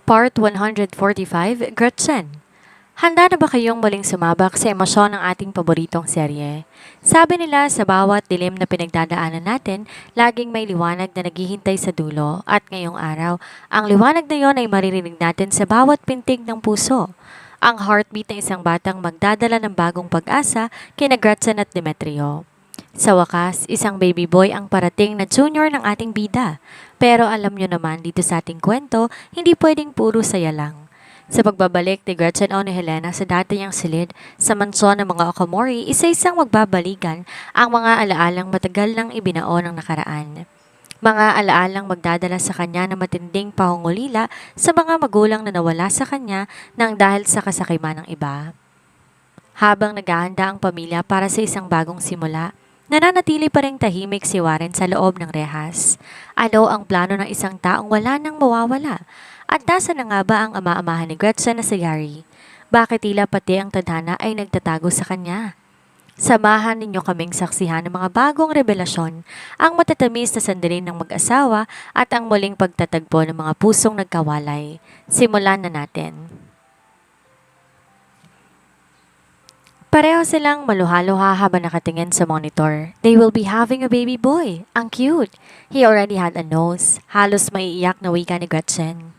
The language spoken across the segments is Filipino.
Part 145, Gretchen. Handa na ba kayong muling sumabak sa emosyon ng ating paboritong serye? Sabi nila sa bawat dilim na pinagdadaanan natin, laging may liwanag na naghihintay sa dulo at ngayong araw, ang liwanag na yon ay maririnig natin sa bawat pintig ng puso. Ang heartbeat ng isang batang magdadala ng bagong pag-asa kina Gretchen at Demetrio. Sa wakas, isang baby boy ang parating na junior ng ating bida. Pero alam nyo naman dito sa ating kwento, hindi pwedeng puro saya lang. Sa pagbabalik ni Gretchen o ni Helena sa dati niyang silid sa mansyon ng mga Okamori, isa-isang magbabalikan ang mga alaalang matagal nang ibinao ng nakaraan. Mga alaalang magdadala sa kanya ng matinding pahungulila sa mga magulang na nawala sa kanya nang dahil sa kasakiman ng iba. Habang naghahanda ang pamilya para sa isang bagong simula, nananatili pa rin tahimik si Warren sa loob ng rehas. Ano ang plano ng isang taong wala nang mawawala? At nasa na nga ba ang ama-amahan ni Gretchen na si Gary? Bakit tila pati ang tadhana ay nagtatago sa kanya? Samahan ninyo kaming saksihan ng mga bagong revelasyon, ang matatamis na sandali ng mag-asawa at ang muling pagtatagpo ng mga pusong nagkawalay. Simulan na natin. Pareho silang maluha-luha habang nakatingin sa monitor. They will be having a baby boy. Ang cute. He already had a nose. Halos maiiyak na wika ni Gretchen.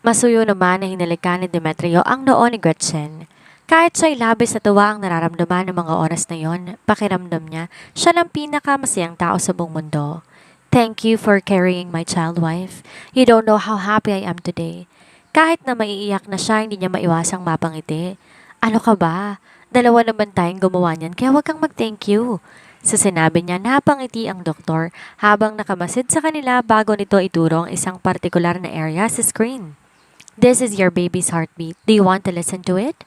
Masuyo naman na hinalikan ni Demetrio ang noo ni Gretchen. Kahit siya'y labis na tuwa ang nararamdaman ng mga oras na yon, pakiramdam niya, siya lang pinakamasayang tao sa buong mundo. Thank you for carrying my child, wife. You don't know how happy I am today. Kahit na maiiyak na siya, hindi niya maiwasang mapangiti. Ano ka ba? Dalawa naman tayong gumawa niyan, kaya huwag kang mag-thank you. Sa sinabi niya, napangiti ang doktor habang nakamasid sa kanila bago nito ituro ang isang partikular na area sa screen. This is your baby's heartbeat. Do you want to listen to it?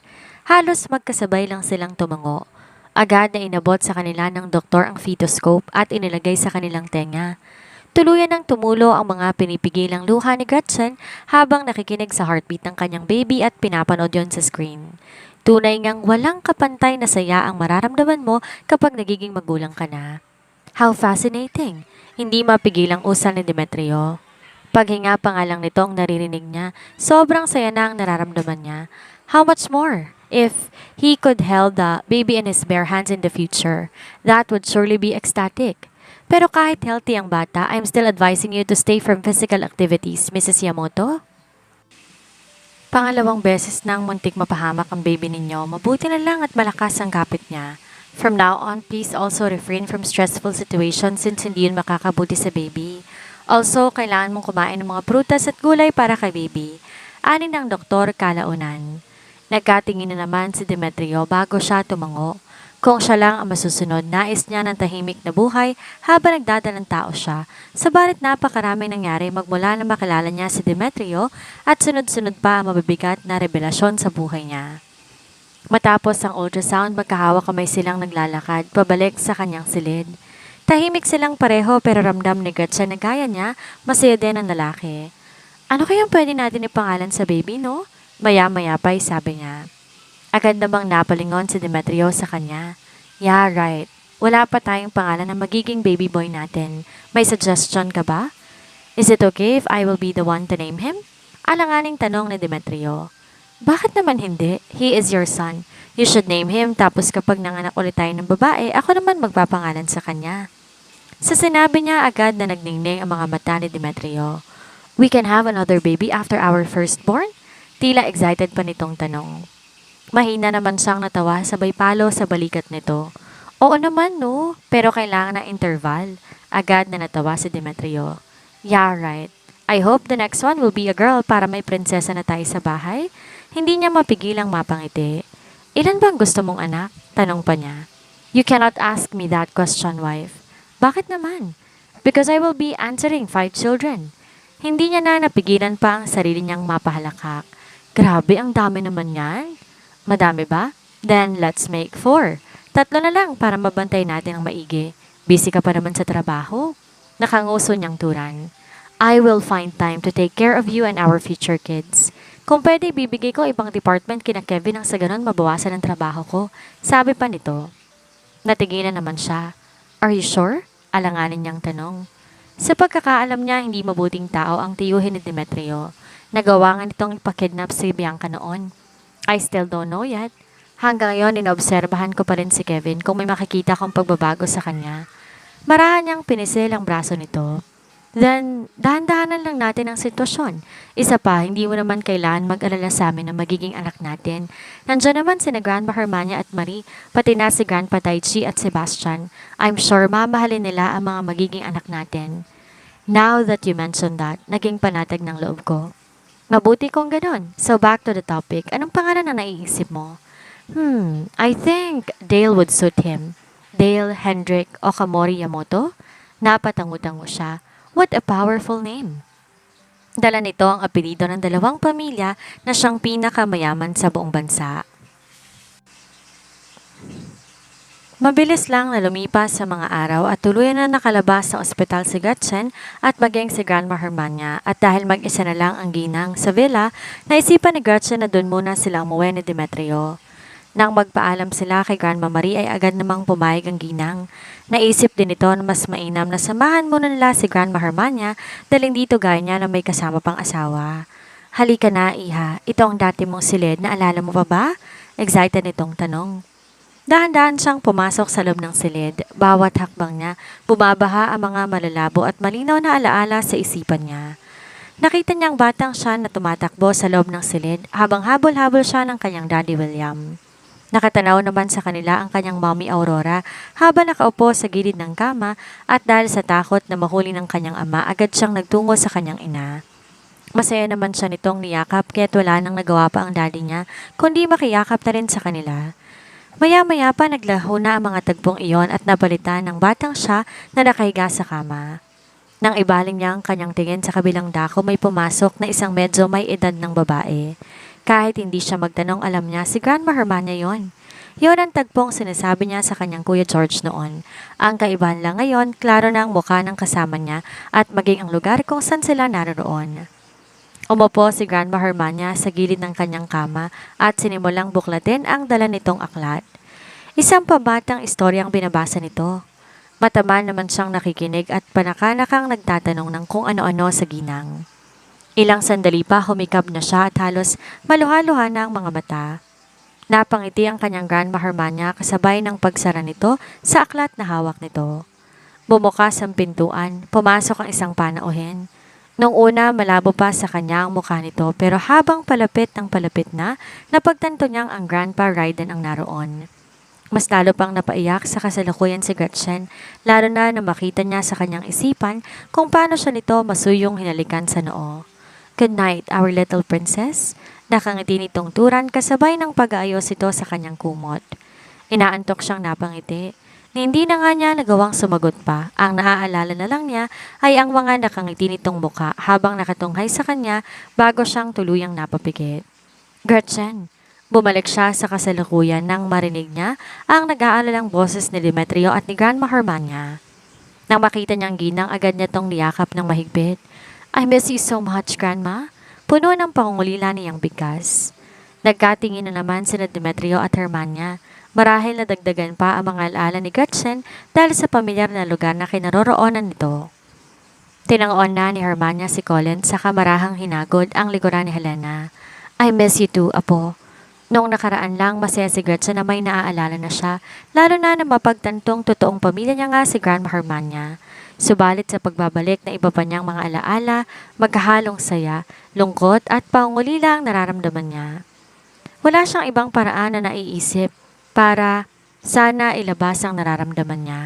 Halos magkasabay lang silang tumango. Agad na inabot sa kanila ng doktor ang fetoscope at inilagay sa kanilang tenga. Tuluyan ng tumulo ang mga pinipigilang luha ni Gretchen habang nakikinig sa heartbeat ng kanyang baby at pinapanood yon sa screen. Tunay ngang walang kapantay na saya ang mararamdaman mo kapag nagiging magulang ka na. How fascinating! Hindi mapigilang usal ni Demetrio. Paghinga pa nga lang nito ang naririnig niya, sobrang saya na ang nararamdaman niya. How much more? If he could held the baby in his bare hands in the future, that would surely be ecstatic. Pero kahit healthy ang bata, I'm still advising you to stay from physical activities, Mrs. Yamoto. Pangalawang beses nang muntik mapahamak ang baby ninyo, mabuti na lang at malakas ang kapit niya. From now on, please also refrain from stressful situations since hindi yun makakabuti sa baby. Also, kailangan mong kumain ng mga prutas at gulay para kay baby. Ani ng doktor kalaunan. Nagkatingin na naman si Demetrio bago siya tumango. Kung siya lang ang masusunod, nais niya ng tahimik na buhay habang nagdadalang tao siya. Sabalit napakarami nangyari magmula na makilala niya si Demetrio at sunod-sunod pa ang mabibigat na revelasyon sa buhay niya. Matapos ang ultrasound, magkahawak kamay silang naglalakad pabalik sa kanyang silid. Tahimik silang pareho pero ramdam ni Gretchen na gaya niya, masaya din ang lalaki. Ano kayang pwede natin ipangalan sa baby, no? Maya-maya pa'y sabi niya. Agad namang napalingon si Demetrio sa kanya. Yeah, right. Wala pa tayong pangalan na magiging baby boy natin. May suggestion ka ba? Is it okay if I will be the one to name him? Alanganing tanong ni Demetrio. Bakit naman hindi? He is your son. You should name him tapos kapag nanganak ulit tayo ng babae, ako naman magpapangalan sa kanya. Sa sinabi niya agad na nagningning ang mga mata ni Demetrio. We can have another baby after our firstborn? Tila excited pa nitong tanong. Mahina naman siyang natawa sabay palo sa balikat nito. Oo naman no, pero kailangan ng interval. Agad na natawa si Demetrio. Yeah, right. I hope the next one will be a girl para may prinsesa na tayo sa bahay. Hindi niya mapigilang mapangiti. Ilan bang gusto mong anak? Tanong pa niya. You cannot ask me that question, wife. Bakit naman? Because I will be answering 5 children. Hindi niya na napigilan pa ang sarili niyang mapahalakak. Grabe, ang dami naman yan. Madami ba? Then let's make 4. 3 na lang para mabantay natin ang maigi. Busy ka pa naman sa trabaho. Nakanguso niyang turan. I will find time to take care of you and our future kids. Kung pwede, bibigay ko ibang department kina Kevin nang sa ganon mabawasan ang trabaho ko. Sabi pa nito. Natigilan naman siya. Are you sure? Alanganin niyang tanong. Sa pagkakaalam niya, hindi mabuting tao ang tiyuhin ni Demetrio. Nagawa nga nitong ipakidnap si Bianca noon. I still don't know yet. Hanggang ngayon, inoobserbahan ko pa rin si Kevin kung may makikita kong pagbabago sa kanya. Marahan niyang pinisil ang braso nito. Then, dahan-dahanan lang natin ang sitwasyon. Isa pa, hindi mo naman kailangan mag-alala sa amin na magiging anak natin. Nandiyan naman sina Grandma Hermania at Marie, pati na si Grandpa Taichi at Sebastian. I'm sure mamahalin nila ang mga magiging anak natin. Now that you mentioned that, naging panatag ng loob ko. Mabuti kung ganon. So back to the topic, anong pangalan ang naiisip mo? I think Dale would suit him. Dale Hendrik Okamori Yamoto? Napatango-tango siya. What a powerful name. Dala nito ang apelido ng dalawang pamilya na siyang pinakamayaman sa buong bansa. Mabilis lang na lumipas sa mga araw at tuluyan na nakalabas sa ospital si Gretchen at maging si Grandma Hermania at dahil mag-isa na lang ang ginang sa villa, naisipan ni Gretchen na doon muna sila umuwi ni Demetrio. Nang magpaalam sila kay Grandma Marie ay agad namang pumayag ang ginang. Naisip din ito na mas mainam na samahan muna nila si Grandma Hermania dahil dito gaya niya na may kasama pang asawa. Halika na, Iha. Ito ang dati mong silid, naalala mo pa ba? Excited nitong tanong. Dahan-dahan siyang pumasok sa loob ng silid. Bawat hakbang niya, bumabaha ang mga malalabo at malinaw na alaala sa isipan niya. Nakita niyang batang siya na tumatakbo sa loob ng silid habang habol-habol siya ng kanyang Daddy William. Nakatanaw naman sa kanila ang kanyang Mommy Aurora habang nakaupo sa gilid ng kama at dahil sa takot na mahuli ng kanyang ama, agad siyang nagtungo sa kanyang ina. Masaya naman siya nitong niyakap kaya't wala nang nagawa pa ang daddy niya kundi makiyakap na rin sa kanila. Maya-maya pa naglaho na ang mga tagpong iyon at napalitan ng batang siya na nakahiga sa kama. Nang ibaling niya ang kanyang tingin sa kabilang dako, may pumasok na isang medyo may edad ng babae. Kahit hindi siya magtanong, alam niya si Grandma Hermania yon. Yon ang tagpong sinasabi niya sa kanyang Kuya George noon. Ang kaibahan lang ngayon, klaro na ang mukha ng kasama niya at maging ang lugar kung saan sila naroon. Umupo si Grandma Hermania sa gilid ng kanyang kama at sinimulang buklatin ang dala nitong aklat. Isang pabatang istorya ang binabasa nito. Mataman naman siyang nakikinig at panakanakang nagtatanong ng kung ano-ano sa ginang. Ilang sandali pa humikab na siya at halos maluha-luha na ang mga mata. Napangiti ang kanyang Grandma Hermania kasabay ng pagsara nito sa aklat na hawak nito. Bumukas ang pintuan, pumasok ang isang panauhin. Nung una, malabo pa sa kanya ang mukha nito pero habang palapit ng palapit na, napagtanto niyang ang Grandpa Raiden ang naroon. Mas lalo pang napaiyak sa kasalukuyan si Gretchen, lalo na makita niya sa kanyang isipan kung paano siya nito masuyong hinalikan sa noo. Good night, our little princess. Nakangiti nitong turan kasabay ng pag-aayos ito sa kanyang kumot. Inaantok siyang napangiti. Hindi na nga niya nagawang sumagot pa. Ang naaalala na lang niya ay ang mga nakangiti nitong muka habang nakatunghay sa kanya bago siyang tuluyang napapikit. Gretchen! Bumalik siya sa kasalukuyan nang marinig niya ang nag-aalalang boses ni Demetrio at ni Grandma Hermania. Nang makita niyang ginang, agad niya tong niyakap ng mahigpit. I miss you so much, Grandma. Puno ng pangungulila niyang bigkas. Nagkatingin na naman sina Demetrio at Hermania. Marahil na dagdagan pa ang mga alaala ni Gretchen dahil sa pamilyar na lugar na kinaroroonan nito. Tinangoon na ni Hermania si Colin sa kamarahang hinagod ang likuran ni Helena. I miss you too, Apo. Noong nakaraan lang, masaya si Gretchen na may naaalala na siya, lalo na mapagtantong totoong pamilya niya nga si Grandma Hermania. Subalit sa pagbabalik na iba pa niyang mga alaala, magkahalong saya, lungkot at pangungulila ang nararamdaman niya. Wala siyang ibang paraan na naiisip para sana ilabas ang nararamdaman niya.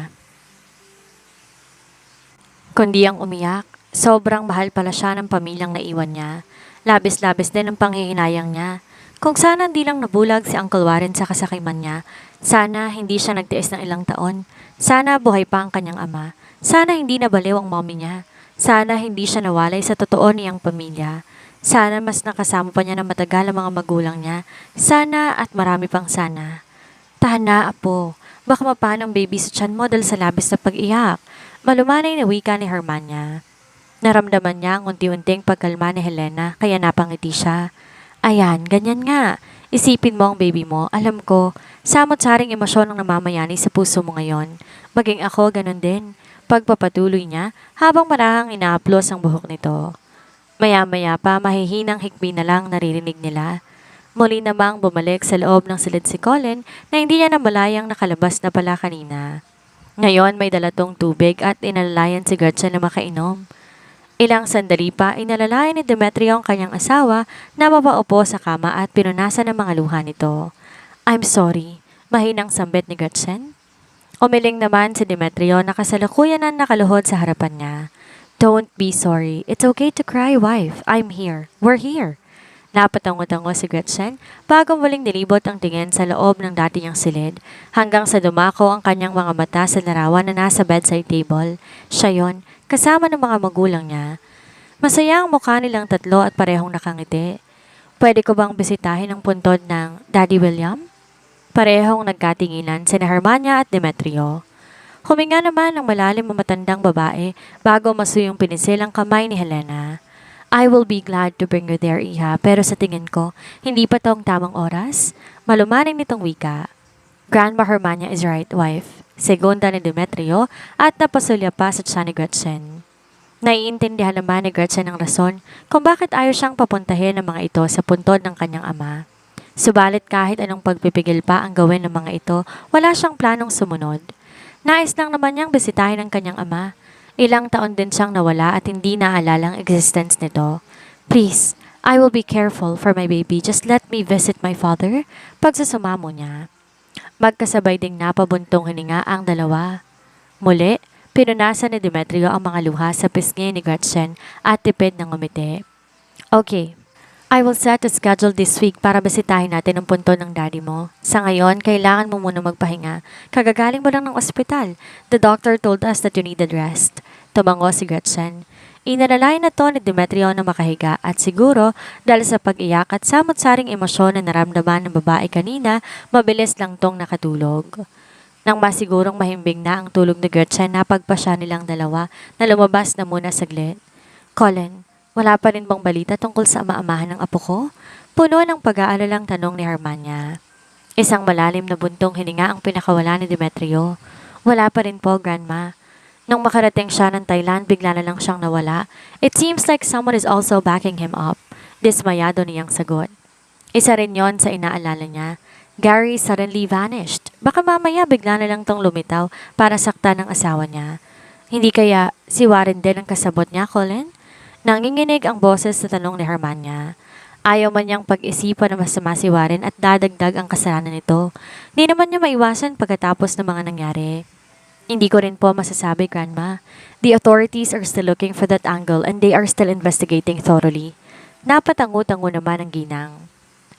Kundi ang umiyak, sobrang mahal pala siya ng pamilyang naiwan niya. Labis-labis din ang panghihinayang niya. Kung sana hindi lang nabulag si Uncle Warren sa kasakiman niya, sana hindi siya nagtiis ng ilang taon, sana buhay pa ang kanyang ama, sana hindi nabaliw ang mommy niya, sana hindi siya nawalay sa totoo niyang pamilya, sana mas nakasama pa niya na matagal ang mga magulang niya, sana at marami pang sana. Tahan na, Apo, baka mapaan ang baby sa tiyan mo dahil sa labis na pag-iyak, malumanay na wika ni Hermania. Naramdaman niya ang unti-unting pagkalma ni Helena kaya napangiti siya. Ayan, ganyan nga. Isipin mo ang baby mo. Alam ko, samot-saring emosyon ang namamayani sa puso mo ngayon. Maging ako, ganun din. Pagpapatuloy niya, habang marahang inaaplos ang buhok nito. Maya-maya pa mahihinang hikbi na lang naririnig nila. Muli namang bumalik sa loob ng silid si Colin na hindi niya namalayang nakalabas na pala kanina. Ngayon may dalatong tubig at inalalayan si Gretchen na makainom. Ilang sandali pa inalalayan ni Demetrio ang kanyang asawa na mapaupo sa kama at pinunasan ng mga luha nito. I'm sorry, mahinang sambit ni Gretchen. Umiling naman si Demetrio na kasalukuyan ang nakaluhod sa harapan niya. Don't be sorry. It's okay to cry, wife. I'm here. We're here. Napatango-tango si Gretchen bago muling nilibot ang tingin sa loob ng dati niyang silid hanggang sa dumako ang kanyang mga mata sa larawan na nasa bedside table. Siya yon, kasama ng mga magulang niya. Masaya ang mukha nilang tatlo at parehong nakangiti. Pwede ko bang bisitahin ang puntod ng Daddy William? Parehong nagkatinginan sina Hermania at Demetrio. Huminga naman ng malalim ang matandang babae bago masuyong pinisil ang kamay ni Helena. I will be glad to bring you there, Iha, pero sa tingin ko, hindi pa tong tamang oras. Malumaning nitong wika. Grandma Hermania is right, wife. Segunda ni Demetrio at napasulya pa sa tiyan ni Gretchen. Naiintindihan naman ni Gretchen ang rason kung bakit ayaw siyang papuntahin ng mga ito sa puntod ng kanyang ama. Subalit kahit anong pagpipigil pa ang gawin ng mga ito, wala siyang planong sumunod. Nais lang naman niyang bisitahin ang kanyang ama. Ilang taon din siyang nawala at hindi naalala ang existence nito. Please, I will be careful for my baby. Just let me visit my father. Pagsasumamo niya. Magkasabay ding napabuntong hininga ang dalawa. Muli, pinunasan ni Demetrio ang mga luha sa pisngi ni Gretchen at tipid ng umiti. Okay, I will set a schedule this week para bisitahin natin ang punto ng daddy mo. Sa ngayon, kailangan mo muna magpahinga. Kagagaling mo lang ng ospital. The doctor told us that you needed rest. Tumango si Gretchen. Inalalayan na to ni Demetrio na makahiga at siguro dahil sa pag-iyak at samot-saring emosyon na naramdaman ng babae kanina, mabilis lang tong nakatulog. Nang masigurong mahimbing na ang tulog ni Gretchen, napagpasya nilang dalawa na lumabas na muna saglit. Colin, wala pa rin bang balita tungkol sa ama-amahan ng apo ko? Puno ng pag-aalalang tanong ni Hermania. Isang malalim na buntong hininga ang pinakawala ni Demetrio. Wala pa rin po, Grandma. Nung makarating siya ng Thailand, bigla na lang siyang nawala. It seems like someone is also backing him up. Dismayado niyang sagot. Isa rin yon sa inaalala niya. Gary suddenly vanished. Baka mamaya bigla na lang tong lumitaw para sakta ng asawa niya. Hindi kaya si Warren din ang kasabot niya, Colin? Nanginginig ang boses sa tanong ni Hermania. Ayaw man niyang pag-isipan na masama si Warren at dadagdag ang kasalanan nito. Di naman niya maiwasan pagkatapos ng mga nangyari. Hindi ko rin po masasabi, Grandma. The authorities are still looking for that angle and they are still investigating thoroughly. Napatango-tango naman ang ginang.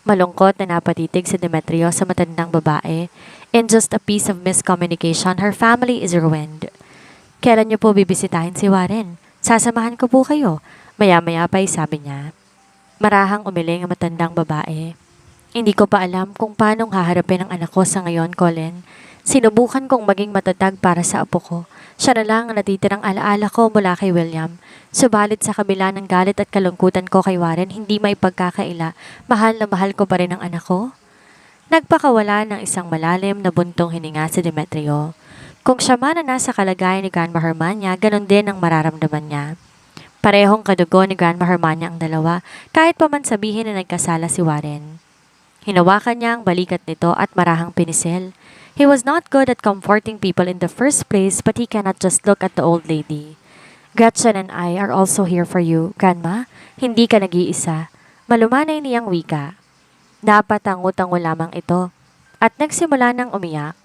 Malungkot na napatitig si Demetrio sa matandang babae. In just a piece of miscommunication, her family is ruined. Kailan niyo po bibisitahin si Warren? Sasamahan ko po kayo. Maya-maya pa'y sabi niya. Marahang umiling ang matandang babae. Hindi ko pa alam kung paanong haharapin ang anak ko sa ngayon, Colin. Sinubukan kong maging matatag para sa apo ko. Siya na lang ang natitirang alaala ko mula kay William. Subalit sa kabila ng galit at kalungkutan ko kay Warren, hindi may pagkakaila. Mahal na mahal ko pa rin ang anak ko. Nagpakawala ng isang malalim na buntong hininga si Demetrio. Kung siya man na nasa kalagayan ni Grandma Hermania, ganon din ang mararamdaman niya. Parehong kadugo ni Grandma Hermania ang dalawa, kahit pa man sabihin na nagkasala si Warren. Hinawakan niya ang balikat nito at marahang pinisil. He was not good at comforting people in the first place, but he cannot just look at the old lady. Gretchen and I are also here for you, Grandma. Hindi ka nag-iisa. Malumanay niyang wika. Napatango-tango lamang ito at nagsimula ng umiyak.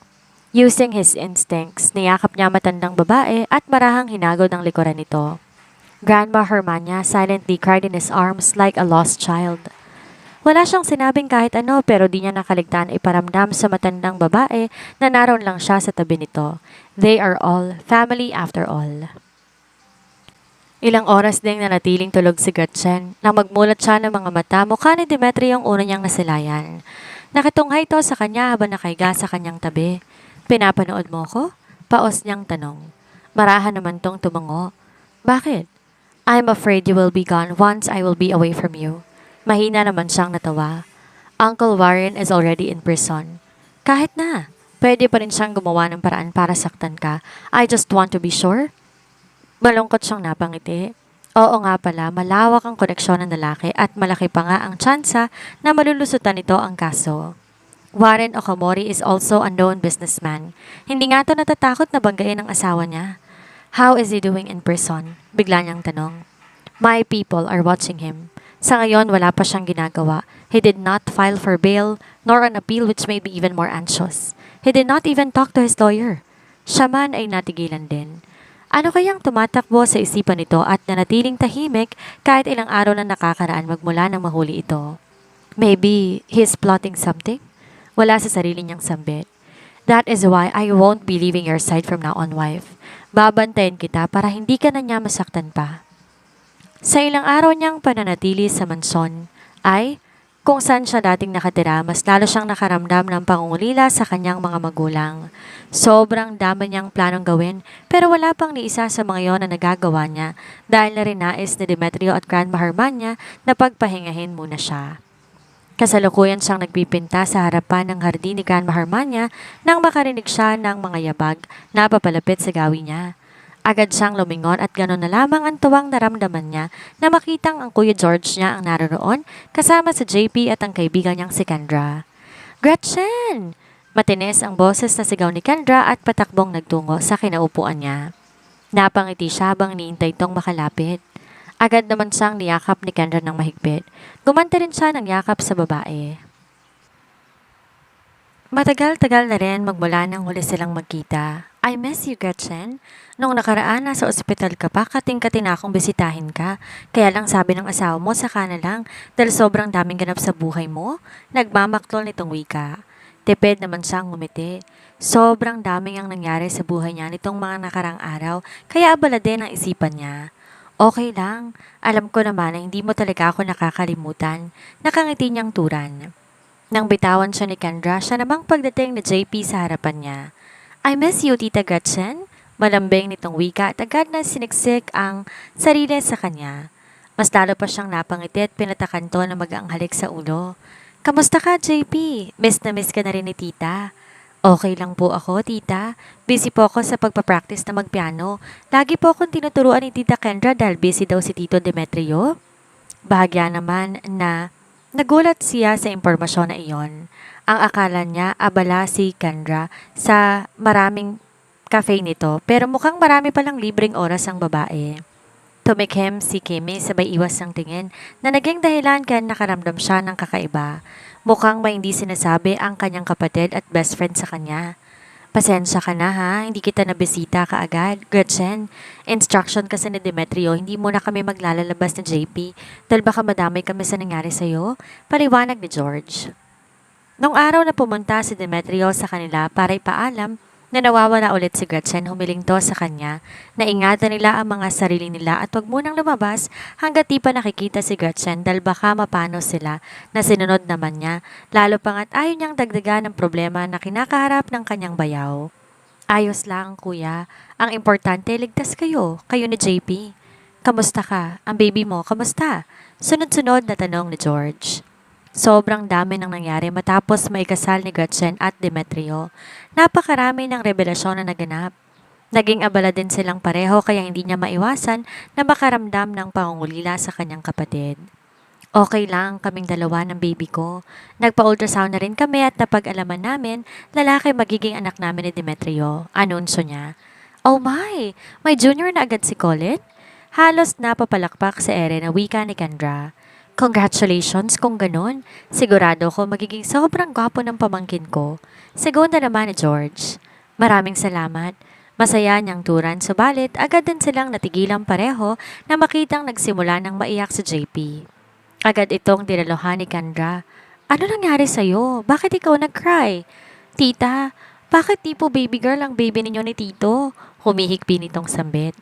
Using his instincts, niyakap niya matandang babae at marahang hinagod ang likuran nito. Grandma Hermania silently cried in his arms like a lost child. Wala siyang sinabing kahit ano pero di niya nakaligtaan iparamdam sa matandang babae na naroon lang siya sa tabi nito. They are all family after all. Ilang oras ding nanatiling tulog si Gretchen nang magmulat siya ng mga mata, mukha ni Demetrio ang una niyang nasilayan. Nakitunghay ito sa kanya habang nakahiga sa kanyang tabi. Pinapanood mo ko? Paos niyang tanong. Marahan naman tong tumango. Bakit? I'm afraid you will be gone once I will be away from you. Mahina naman siyang natawa. Uncle Warren is already in prison. Kahit na. Pwede pa rin siyang gumawa ng paraan para saktan ka. I just want to be sure. Malungkot siyang napangiti. Oo nga pala, malawak ang koneksyon ng lalaki at malaki pa nga ang tsansa na malulusutan nito ang kaso. Warren Okamori is also a known businessman. Hindi nga to natatakot na banggain ang asawa niya. How is he doing in person? Bigla niyang tanong. My people are watching him. Sa ngayon, wala pa siyang ginagawa. He did not file for bail, nor an appeal which may be even more anxious. He did not even talk to his lawyer. Siya man ay natigilan din. Ano kayang tumatakbo sa isipan nito at nanatiling tahimik kahit ilang araw na nakakaraan magmula nang mahuli ito? Maybe he's plotting something? Wala sa sarili niyang sambit. That is why I won't be leaving your side from now on, wife. Babantayan kita para hindi ka na niya masaktan pa. Sa ilang araw niyang pananatili sa mansyon, ay kung saan siya dating nakatira, mas lalo siyang nakaramdam ng pangungulila sa kanyang mga magulang. Sobrang dami niyang planong gawin pero wala pang ni isa sa mga yon na nagagawa niya dahil na rin nais ni Demetrio at Grandma Hermania na pagpahingahin muna siya. Kasalukuyan siyang nagpipinta sa harapan ng hardin ni Grandma Hermania nang makarinig siya ng mga yabag na papalapit sa gawi niya. Agad siyang lumingon at gano'n na lamang ang tuwang naramdaman niya na makitang ang Kuya George niya ang naroon kasama sa JP at ang kaibigan niyang si Kendra. Gretchen! Matinis ang boses na sigaw ni Kendra at patakbong nagtungo sa kinaupuan niya. Napangiti siya habang niintay itong makalapit. Agad naman siyang niyakap ni Kendra ng mahigpit. Gumanta rin siya ng yakap sa babae. Matagal-tagal na rin magmula nang huli silang magkita. I miss you, Gretchen. Nung nakaraan, nasa ospital ka pa, kating-kati na akong bisitahin ka. Kaya lang sabi ng asawa mo, saka na lang, dahil sobrang daming ganap sa buhay mo. Nagmamaktol nitong wika. Tipid naman siyang ngumiti. Sobrang daming ang nangyari sa buhay niya nitong mga nakarang araw, kaya abala din ang isipan niya. Okay lang. Alam ko naman na hindi mo talaga ako nakakalimutan. Nakangiti niyang turan. Nang bitawan siya ni Kendra, siya namang pagdating ni JP sa harapan niya. I miss you, Tita Gretchen. Malambing nitong wika at agad na siniksik ang sarili sa kanya. Mas lalo pa siyang napangiti at pinatakan to na mag-aanghalik sa ulo. Kamusta ka, JP? Miss na miss ka na rin ni Tita. Okay lang po ako, Tita. Busy po ako sa pagpapractice na magpiano. Lagi po akong tinuturuan ni Tita Kendra dahil busy daw si Tito Demetrio. Bahagya naman na nagulat siya sa impormasyon na iyon. Ang akala niya abala si Kendra sa maraming cafe nito pero mukhang marami palang libreng oras ang babae. Tumikhim si Kimi sabay iwas ng tingin na naging dahilan kaya nakaramdam siya ng kakaiba. Mukhang may hindi sinasabi ang kanyang kapatid at best friend sa kanya. Pasensya ka na ha, hindi kita nabisita kaagad. Gretchen, instruction kasi ni Demetrio, hindi muna kami maglalalabas na JP dahil baka madamay kami sa nangyari sa'yo. Paliwanag ni George. Nung araw na pumunta si Demetrio sa kanila para ipaalam na nawawala ulit si Gretchen, humiling to sa kanya na ingatan nila ang mga sarili nila at huwag munang lumabas hanggat di pa nakikita si Gretchen dahil baka mapano sila na sinunod naman niya, lalo pa nga't ayaw niyang dagdagan ng problema na kinakaharap ng kanyang bayaw. Ayos lang, kuya. Ang importante, ligtas kayo ni JP. Kamusta ka? Ang baby mo, kamusta? Sunod-sunod na tanong ni George. Sobrang dami nang nangyari matapos may kasal ni Gretchen at Demetrio. Napakarami ng revelasyon na naganap. Naging abala din silang pareho kaya hindi niya maiwasan na makaramdam ng pangungulila sa kanyang kapatid. Okay lang kaming dalawa ng baby ko. Nagpa-ultrasound na rin kami at napag-alaman namin lalaki magiging anak namin ni Demetrio. Anunsyo niya. Oh my! May junior na agad si Colin? Halos napapalakpak sa ere na wika ni Kendra. Congratulations kung ganun. Sigurado ko magiging sobrang gwapo ng pamangkin ko. Segunda naman ni George. Maraming salamat. Masaya niyang turan subalit agad din silang natigilang pareho na makitang nagsimula ng maiyak si JP. Agad itong dinaluhan ni Kendra. Ano nangyari sa'yo? Bakit ikaw nag-cry? Tita, bakit di po baby girl ang baby ninyo ni Tito? Humihikbi nitong sambit.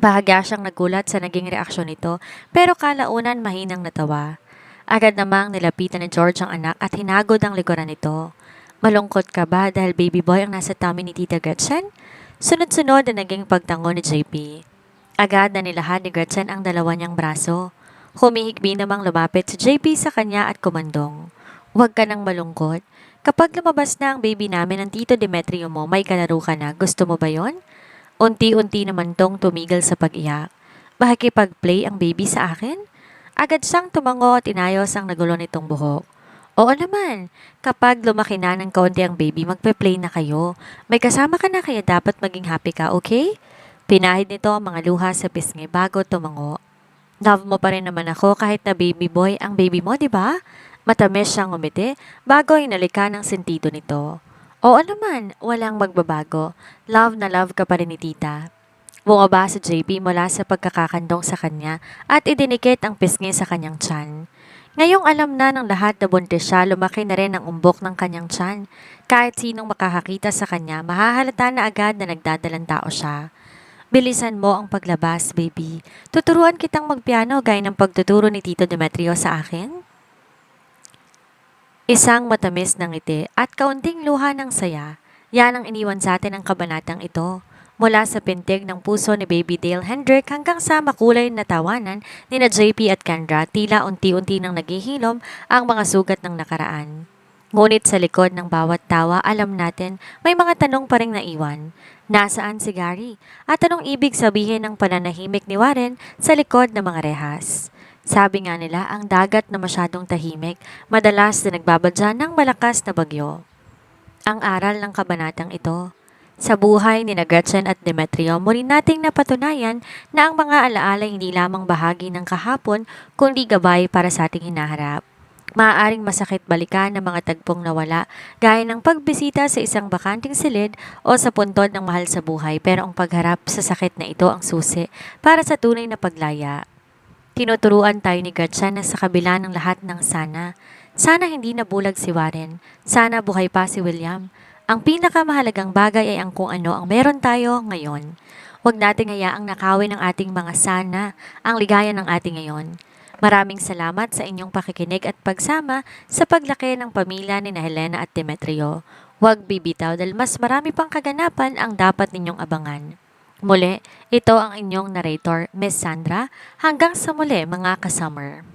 Bahagya siyang nagulat sa naging reaksyon nito pero kalaunan mahinang natawa. Agad namang nilapitan ni George ang anak at hinagod ang likuran nito. Malungkot ka ba dahil baby boy ang nasa tummy ni Tita Gretchen? Sunod-sunod na naging pagtango ni JP. Agad na nilahad ni Gretchen ang dalawa niyang braso. Humihikbi namang lumapit si JP sa kanya at kumandong. Huwag ka nang malungkot. Kapag lumabas na ang baby namin ng Tito Demetrio mo, may kalaro ka na. Gusto mo ba yon? Unti-unti naman tong tumigil sa pag-iyak. Makikipag-play ang baby sa akin? Agad siyang tumango at inayos ang nagulo nitong buhok. Oo naman, kapag lumaki na ng kaunti ang baby, magpe-play na kayo. May kasama ka na kaya dapat maging happy ka, okay? Pinahid nito ang mga luha sa pisngi bago tumango. Love mo pa rin naman ako kahit na baby boy ang baby mo, di ba? Matamis siyang umiti bago inalika ng sentido nito. Oo naman, walang magbabago. Love na love ka pa rin ni tita. Bumaba si JP mula sa pagkakakandong sa kanya at idinikit ang pisngi sa kanyang tiyan. Ngayong alam na ng lahat na buntis siya, lumaki na rin ang umbok ng kanyang tiyan. Kahit sinong makakakita sa kanya, mahahalata na agad na nagdadalang tao siya. Bilisan mo ang paglabas, baby. Tuturuan kitang magpiano gaya ng pagtuturo ni Tito Demetrio sa akin. Isang matamis ng ngiti at kaunting luha ng saya. Yan ang iniwan sa atin ng kabanatang ito. Mula sa pintig ng puso ni Baby Dale Hendrick hanggang sa makulay na tawanan ni na JP at Kendra, tila unti-unti nang naghihilom ang mga sugat ng nakaraan. Ngunit sa likod ng bawat tawa, alam natin may mga tanong pa ring naiwan. Nasaan si Gary? At anong ibig sabihin ng pananahimik ni Warren sa likod ng mga rehas? Sabi nga nila, ang dagat na masyadong tahimik, madalas na nagbabadya ng malakas na bagyo. Ang aral ng kabanatang ito. Sa buhay ni Gretchen at Demetrio, muli nating napatunayan na ang mga alaala hindi lamang bahagi ng kahapon, kundi gabay para sa ating hinaharap. Maaaring masakit balikan ng mga tagpong nawala, gaya ng pagbisita sa isang bakanting silid o sa puntod ng mahal sa buhay, pero ang pagharap sa sakit na ito ang susi para sa tunay na paglaya. Tinuturuan tayo ni Gretchen na sa kabila ng lahat ng sana. Sana hindi nabulag si Warren. Sana buhay pa si William. Ang pinakamahalagang bagay ay ang kung ano ang meron tayo ngayon. Huwag nating hayaang nakawin ng ating mga sana, ang ligaya ng ating ngayon. Maraming salamat sa inyong pakikinig at pagsama sa paglaki ng pamilya ni Helena at Demetrio. Huwag bibitaw dahil mas marami pang kaganapan ang dapat ninyong abangan. Muli, ito ang inyong narrator, Miss Sandra. Hanggang sa muli mga kasummer.